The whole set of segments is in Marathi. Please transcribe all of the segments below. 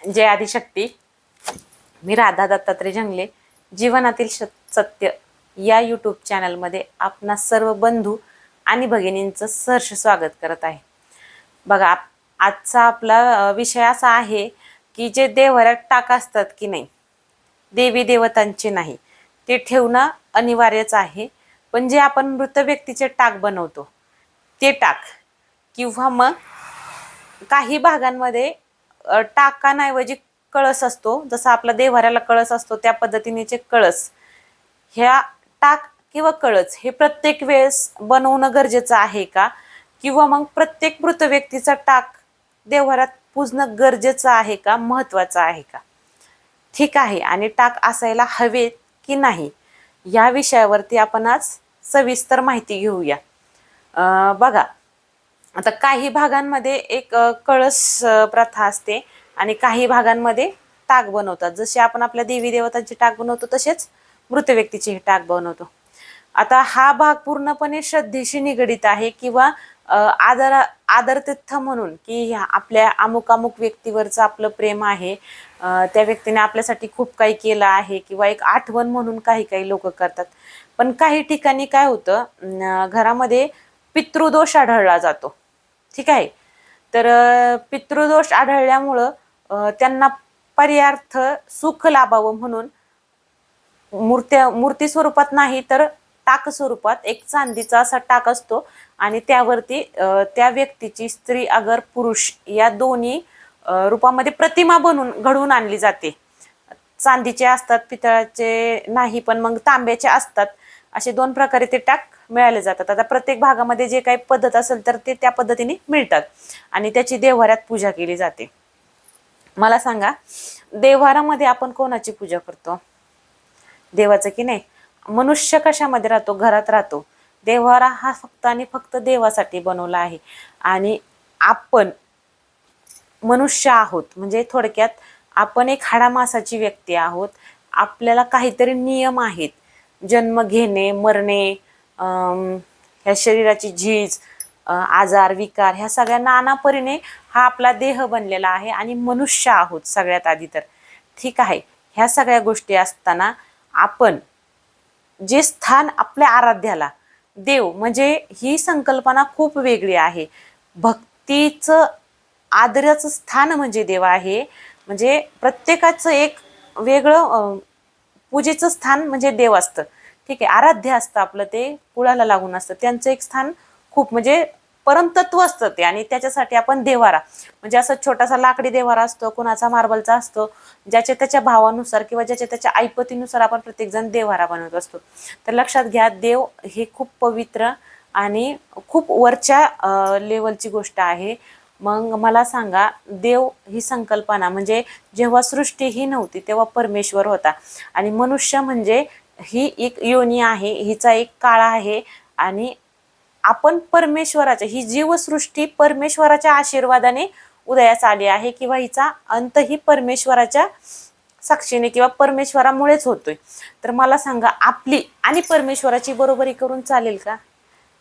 जय आदिशक्ती. मी राधा दत्तात्रय जंगले. जीवनातील सत्य या यूट्यूब चॅनलमध्ये आपणा सर्व बंधू आणि भगिनींचं सहर्ष स्वागत करत आहे. बघा, आजचा आपला विषय असा आहे की जे देव्हाऱ्यात टाक असतात की नाही, देवी देवतांचे नाही, ते ठेवणं अनिवार्यच आहे. पण जे आपण मृत व्यक्तीचे टाक बनवतो ते टाक, किंवा मग काही भागांमध्ये टाकांऐवजी कळस असतो, जसा आपला देव्हाऱ्याला कळस असतो त्या पद्धतीनेचे कळस, ह्या टाक किंवा कळस हे प्रत्येक वेळेस बनवणं गरजेचं आहे का, किंवा मग प्रत्येक मृत व्यक्तीचा टाक देव्हाऱ्यात पूजणं गरजेचं आहे का, महत्वाचं आहे का? ठीक आहे. आणि टाक असायला हवेत की नाही या विषयावरती आपण आज सविस्तर माहिती घेऊया. बघा, आता काही भागांमध्ये एक कळस प्रथा असते आणि काही भागांमध्ये टाक बनवतात. जसे आपण आपल्या देवी देवतांचे टाक बनवतो तसेच मृत व्यक्तीचे टाक बनवतो. आता हा भाग पूर्णपणे श्रद्धेशी निगडित आहे, किंवा आदरतिथ्य म्हणून की आपल्या अमुक अमुक व्यक्तीवरचं आपलं प्रेम आहे, त्या व्यक्तीने आपल्यासाठी खूप काही केलं आहे, किंवा एक आठवण म्हणून काही काही लोक करतात. पण काही ठिकाणी काय होतं, घरामध्ये पितृदोष आढळला जातो. ठीक आहे. तर पितृदोष आढळल्यामुळं त्यांना पर्यार्थ सुख लाभावं म्हणून मूर्ती स्वरूपात नाही तर टाक स्वरूपात एक चांदीचा असा टाक असतो, आणि त्यावरती त्या व्यक्तीची स्त्री अगर पुरुष या दोन्ही रूपामध्ये प्रतिमा बनवून घडवून आणली जाते. चांदीचे असतात, पितळाचे नाही, पण मग तांब्याचे असतात. असे दोन प्रकारे ते टाक मिळाले जातात. आता प्रत्येक भागामध्ये जे काही पद्धत असेल तर ते त्या पद्धतीने मिळतात आणि त्याची देव्हाऱ्यात पूजा केली जाते. मला सांगा, देव्हाऱ्यामध्ये आपण कोणाची पूजा करतो? देवाचं की नाही? मनुष्य कशामध्ये राहतो? घरात राहतो. देव्हारा हा फक्त आणि फक्त देवासाठी बनवला आहे. आणि आपण मनुष्य आहोत, म्हणजे थोडक्यात आपण एक हाडामासाची व्यक्ती आहोत. आपल्याला काहीतरी नियम आहेत, जन्म घेणे, मरणे, ह्या शरीराची झीज, आजार, विकार, ह्या सगळ्या नाना परीने हा आपला देह बनलेला आहे आणि मनुष्य आहोत सगळ्यात आधी तर. ठीक आहे. ह्या सगळ्या गोष्टी असताना आपण जे स्थान आपल्या आराध्याला, देव म्हणजे ही संकल्पना खूप वेगळी आहे. भक्तीचं आदराचं स्थान म्हणजे देव आहे. म्हणजे प्रत्येकाचं एक वेगळं पूजेचं स्थान म्हणजे देव असतं. ठीक आहे. आराध्य असतं आपलं, ते कुळाला लागून असतं, त्यांचं एक स्थान खूप म्हणजे परमतत्व असतं ते. आणि त्याच्यासाठी आपण देव्हारा म्हणजे असं छोटासा लाकडी देव्हारा असतो, कोणाचा मार्बलचा असतो, ज्याच्या त्याच्या भावानुसार किंवा ज्याच्या त्याच्या ऐपतीनुसार आपण प्रत्येकजण देव्हारा बनवत असतो. तर लक्षात घ्या, देव हे खूप पवित्र आणि खूप वरच्या लेवलची गोष्ट आहे. मग मला सांगा, देव ही संकल्पना म्हणजे जेव्हा सृष्टी ही नव्हती तेव्हा परमेश्वर होता, आणि मनुष्य म्हणजे ही एक योनी आहे, हिचा एक काळ आहे, आणि आपण परमेश्वराच्या, ही जीवसृष्टी परमेश्वराच्या आशीर्वादाने उदयास आली आहे, किंवा हिचा अंत ही परमेश्वराच्या साक्षीने किंवा परमेश्वरामुळेच होतोय. तर मला सांगा, आपली आणि परमेश्वराची बरोबरी करून चालेल का?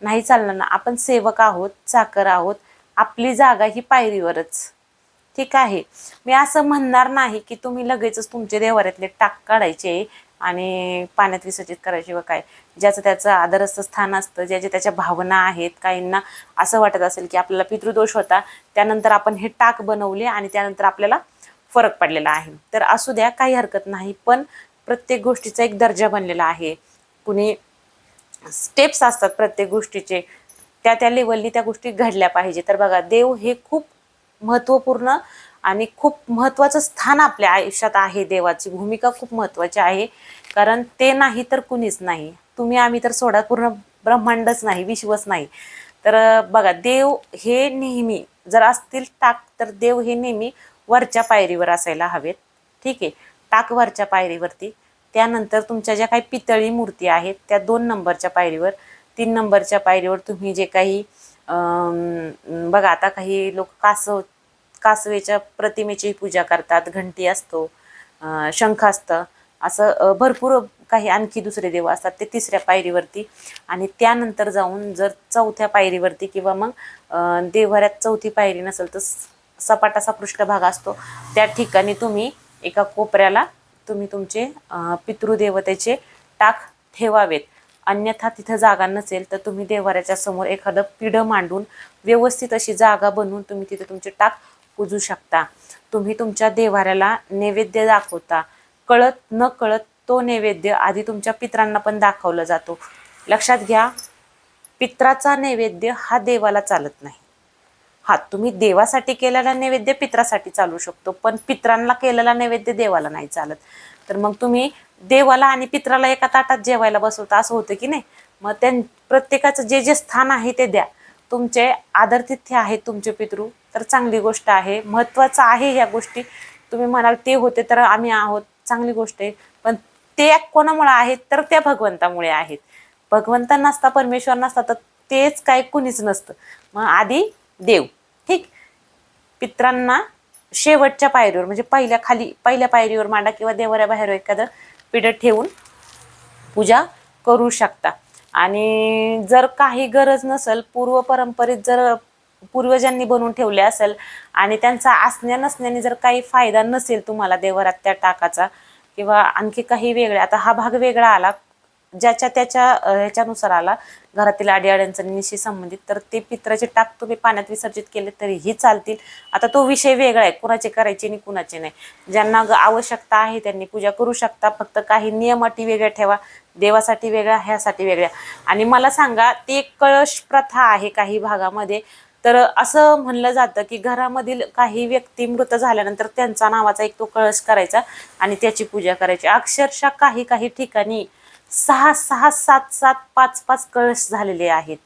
नाही चालणार ना. आपण सेवक आहोत, चाकर आहोत. आपली जागा ही पायरीवरच. ठीक आहे. मी असं म्हणणार नाही की तुम्ही लगेचच तुमचे देव्हाऱ्यातले टाक काढायचे आणि पाण्यात विसर्जित करायचे व काय. ज्याचं त्याचं आदरचं स्थान असतं, ज्याच्या त्याच्या भावना आहेत. काहींना असं वाटत असेल की आपल्याला पितृदोष होता, त्यानंतर आपण हे टाक बनवले आणि त्यानंतर आपल्याला फरक पडलेला आहे. तर असू द्या, काही हरकत नाही. पण प्रत्येक गोष्टीचा एक दर्जा बनलेला आहे. कुणी स्टेप्स असतात प्रत्येक गोष्टीचे, त्या त्या लेवलनी त्या गोष्टी घडल्या पाहिजे. तर बघा, देव हे खूप महत्त्वपूर्ण आणि खूप महत्त्वाचं स्थान आपल्या आयुष्यात आहे. देवाची भूमिका खूप महत्त्वाची आहे, कारण ते नाही तर कुणीच नाही. तुम्ही आम्ही तर सोडा, पूर्ण ब्रह्मांडच नाही, विश्वच नाही. तर बघा, देव हे नेहमी जर असतील टाक, तर देव हे नेहमी वरच्या पायरीवर असायला हवेत. ठीक आहे. टाक वरच्या पायरीवरती, त्यानंतर तुमच्या ज्या काही पितळी मूर्ती आहेत त्या 2 नंबरच्या पायरीवर, 3 नंबरच्या पायरीवर तुम्ही जे काही बघा, आता काही लोक कासवेच्या प्रतिमेची पूजा करतात, घंटी असतो, शंख असतं, असं भरपूर काही आणखी दुसरे देव असतात, ते 3ऱ्या पायरीवरती. आणि त्यानंतर जाऊन जर 4थ्या पायरीवरती, किंवा मग देव्हाऱ्यात 4थी पायरी नसेल तर सपाट असा पृष्ठभाग असतो, त्या ठिकाणी तुम्ही एका कोपऱ्याला तुम्ही तुमचे पितृदेवतेचे टाक ठेवावेत. अन्यथा तिथं जागा नसेल तर तुम्ही देव्हाऱ्याच्या समोर एखादं पिढं मांडून व्यवस्थित अशी जागा बनवून तुम्ही तिथे तुमचे टाक पूजू शकता. तुम्ही तुमच्या देव्हाऱ्याला नैवेद्य दाखवता, कळत न कळत तो नैवेद्य आधी तुमच्या पितरांना पण दाखवला जातो. लक्षात घ्या, पित्राचा नैवेद्य हा देवाला चालत नाही. हा, तुम्ही देवासाठी केलेला नैवेद्य पित्रासाठी चालू शकतो, पण पित्रांना केलेला नैवेद्य देवाला नाही चालत. तर मग तुम्ही देवाला आणि पित्राला एका ताटात जेवायला बसवता, असं होतं की नाही. मग प्रत्येकाचं जे जे स्थान आहे ते द्या. तुमचे आदरतिथ्य आहेत तुमचे पितृ, तर चांगली गोष्ट आहे, महत्त्वाचं आहे ह्या गोष्टी. तुम्ही म्हणाल ते होते तर आम्ही आहोत, चांगली गोष्ट आहे, पण ते कोणामुळे आहेत तर त्या भगवंतामुळे आहेत. भगवंत नसता, परमेश्वर नसता तर तेच काय कुणीच नसतं. मग आधी देव, ठीक. पित्रांना शेवटच्या पायरीवर म्हणजे पहिल्या पायरीवर मांडा किंवा देवाऱ्या बाहेर एखादं पिढं ठेवून पूजा करू शकता. आणि जर काही गरज नसेल, पूर्व परंपरेत जर पूर्वजांनी बनवून ठेवले असेल आणि त्यांचा असण्या नसण्याने जर काही फायदा नसेल तुम्हाला देवरात त्या टाकाचा, किंवा आणखी काही वेगळे, आता हा भाग वेगळा आला ज्याच्या त्याच्या ह्याच्यानुसार आला घरातील अडीअडचणींशी संबंधित, तर ते पित्राचे टाक तुम्ही पाण्यात विसर्जित केले तरीही चालतील. आता तो विषय वेगळा आहे, कुणाचे करायचे आणि कुणाचे नाही. ज्यांना आवश्यकता आहे त्यांनी पूजा करू शकता, फक्त काही नियम अटी वेगळ्या ठेवा, देवासाठी वेगळ्या, ह्यासाठी वेगळ्या. आणि मला सांगा, ती एक कळश प्रथा आहे काही भागामध्ये. तर असं म्हणलं जातं की घरामधील काही व्यक्ती मृत झाल्यानंतर त्यांचा नावाचा एक तो कळश करायचा आणि त्याची पूजा करायची. अक्षरशः काही काही ठिकाणी 6, 6, 7, 7, 5, 5 कळश झालेले आहेत.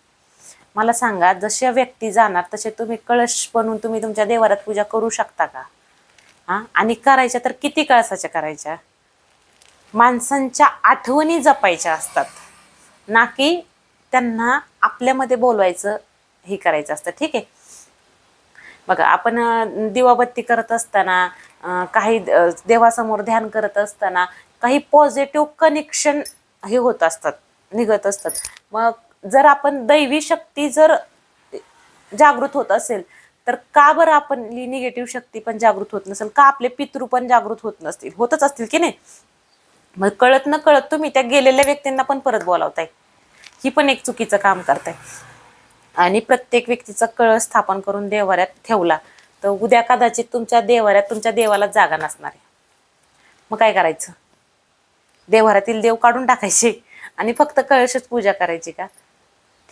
मला सांगा, जशा व्यक्ती जाणार तसे तुम्ही कळश बनवून तुम्ही तुमच्या देवारात पूजा करू शकता का? आणि करायच्या तर किती कळसाच्या करायच्या? माणसांच्या आठवणी जपायच्या असतात, ना की त्यांना आपल्यामध्ये बोलवायचं हे करायचं असतं. ठीक आहे. बघा, आपण दिवाबत्ती करत असताना, काही देवासमोर ध्यान करत असताना काही पॉझिटिव्ह कनेक्शन हे होत असतात, निघत असतात. मग जर आपण दैवी शक्ती जर जागृत होत असेल तर का बरं आपली निगेटिव्ह शक्ती पण जागृत होत नसेल? का आपले पितृ पण जागृत होत नसतील? होतच असतील की नाही. मग कळत न कळत तुम्ही त्या गेलेल्या व्यक्तींना पण परत बोलावताय, ही पण एक चुकीचं काम करताय. आणि प्रत्येक व्यक्तीचा कळस स्थापन करून देवाऱ्यात ठेवला तर उद्या कदाचित तुमच्या देवाऱ्यात तुमच्या देवाला जागा नसणार आहे. मग काय करायचं? देवाऱ्यातील देव काढून टाकायचे आणि फक्त कळशच पूजा करायची का?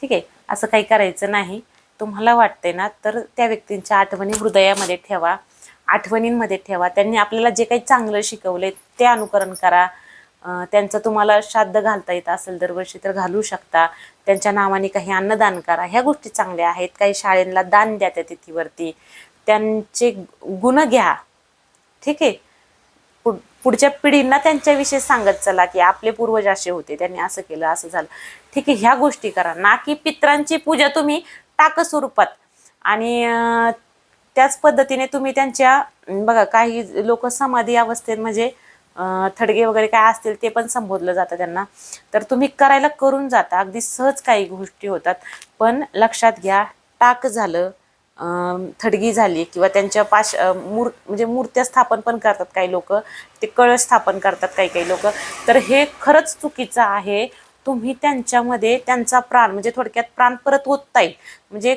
ठीक आहे, असं काही करायचं नाही. तुम्हाला वाटतंय ना, तर त्या व्यक्तींच्या आठवणी हृदयामध्ये ठेवा, आठवणींमध्ये ठेवा. त्यांनी आपल्याला जे काही चांगलं शिकवले ते अनुकरण करा. त्यांचं तुम्हाला श्राद्ध घालता येत असेल दरवर्षी तर घालू शकता. त्यांच्या नावाने काही अन्नदान करा, ह्या गोष्टी चांगल्या आहेत. काही शाळेला दान द्या त्या तिथीवरती, त्यांचे गुण घ्या. ठीक आहे. पुढच्या पिढींना त्यांच्याविषयी सांगत चला की आपले पूर्वज असे होते, त्यांनी असं केलं, असं झालं. ठीक आहे, ह्या गोष्टी करा, ना की पित्रांची पूजा तुम्ही टाक स्वरूपात. आणि त्याच पद्धतीने तुम्ही त्यांच्या, बघा काही लोक समाधी अवस्थेत म्हणजे थडगे वगैरे काय असतील ते पण संबोधलं जातं त्यांना, तर तुम्ही करायला करून जाता, अगदी सहज काही गोष्टी होतात. पण लक्षात घ्या, टाक झालं, थडगी झाली, किंवा त्यांच्या म्हणजे मूर्त्या स्थापन पण करतात काही लोक, ते कळश स्थापन करतात काही काही लोक, तर हे खरंच चुकीचं आहे. तुम्ही त्यांच्यामध्ये त्यांचा प्राण म्हणजे थोडक्यात प्राण परत ओतताय, म्हणजे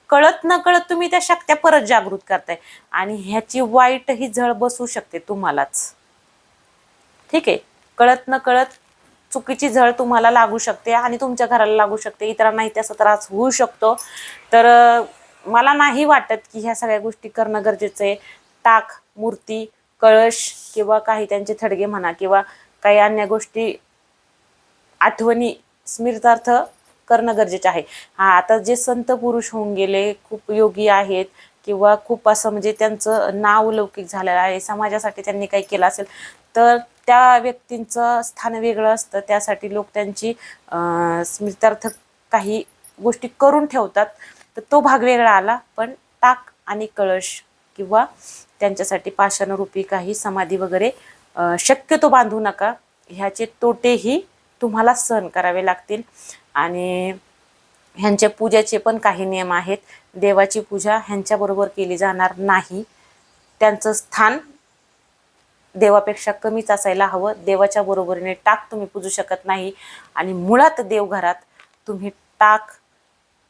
कळत न कळत तुम्ही त्या शक्त्या परत जागृत करताय आणि ह्याची वाईट ही झळ बसू शकते तुम्हालाच. ठीक आहे, कळत न कळत चुकीची झळ तुम्हाला लागू शकते आणि तुमच्या घराला लागू शकते, इतरांनाही त्याचा त्रास होऊ शकतो. तर मला नाही वाटत की ह्या सगळ्या गोष्टी करणं गरजेचं आहे. टाक, मूर्ती, कळश किंवा काही त्यांचे थडगे म्हणा किंवा काही अन्य गोष्टी आठवणी स्मृतार्थ करणं गरजेचं आहे. आता जे संत पुरुष होऊन गेले, खूप योगी आहेत किंवा खूप असं म्हणजे त्यांचं नाव लौकिक झालेलं आहे, समाजासाठी त्यांनी काही केलं असेल तर त्या व्यक्तींचं स्थान वेगळं असतं. त्यासाठी लोक त्यांची स्मृतार्थ काही गोष्टी करून ठेवतात, तर तो भाग वेगळा आला. पण टाक आणि कळश किंवा त्यांच्यासाठी पाषाणरूपी काही समाधी वगैरे शक्यतो बांधू नका. ह्याचे तोटेही तुम्हाला सहन करावे लागतील. आणि ह्यांच्या पूजेचे पण काही नियम आहेत, देवाची पूजा ह्यांच्याबरोबर केली जाणार नाही. त्यांचं स्थान देवापेक्षा कमीच असायला हवं. देवाच्या बरोबरीने टाक तुम्ही पूजू शकत नाही. आणि मुळात देवघरात तुम्ही टाक,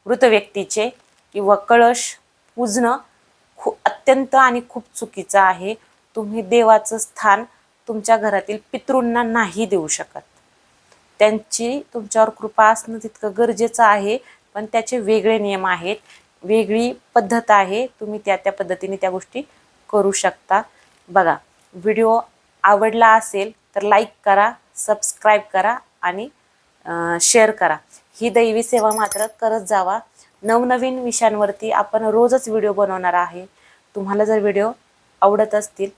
मृत व्यक्तीचे किंवा कळश पूजणं अत्यंत आणि खूप चुकीचं आहे. तुम्ही देवाचं स्थान तुमच्या घरातील पितृंना नाही देऊ शकत. त्यांची तुमच्यावर कृपा असणं तितकं गरजेचं आहे, पण त्याचे वेगळे नियम आहेत, वेगळी पद्धत आहे. तुम्ही त्या पद्धतीने त्या गोष्टी करू शकता. बघा, व्हिडिओ आवडला असेल तर लाईक करा, सबस्क्राईब करा आणि शेअर करा. ही दैवी सेवा मात्र करत जावा. नवनवीन विषयांवरती आपण रोजच व्हिडिओ बनवणार आहे. तुम्हाला जर व्हिडिओ आवडत असतील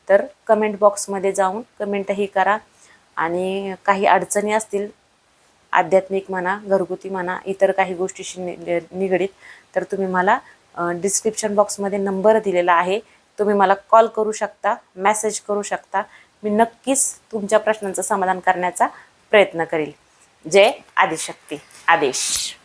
तर कमेंट बॉक्समध्ये जाऊन कमेंटही करा. आणि काही अडचणी असतील, आध्यात्मिक म्हणा, घरगुती म्हणा, इतर काही गोष्टीशी निगडीत, तर तुम्ही मला डिस्क्रिप्शन बॉक्समध्ये नंबर दिलेला आहे. तुम्ही मला कॉल करू शकता, मेसेज करू शकता. मी नक्कीच तुमच्या प्रश्नांचं समाधान करण्याचा प्रयत्न करेल. जय आदिशक्ती. आदेश.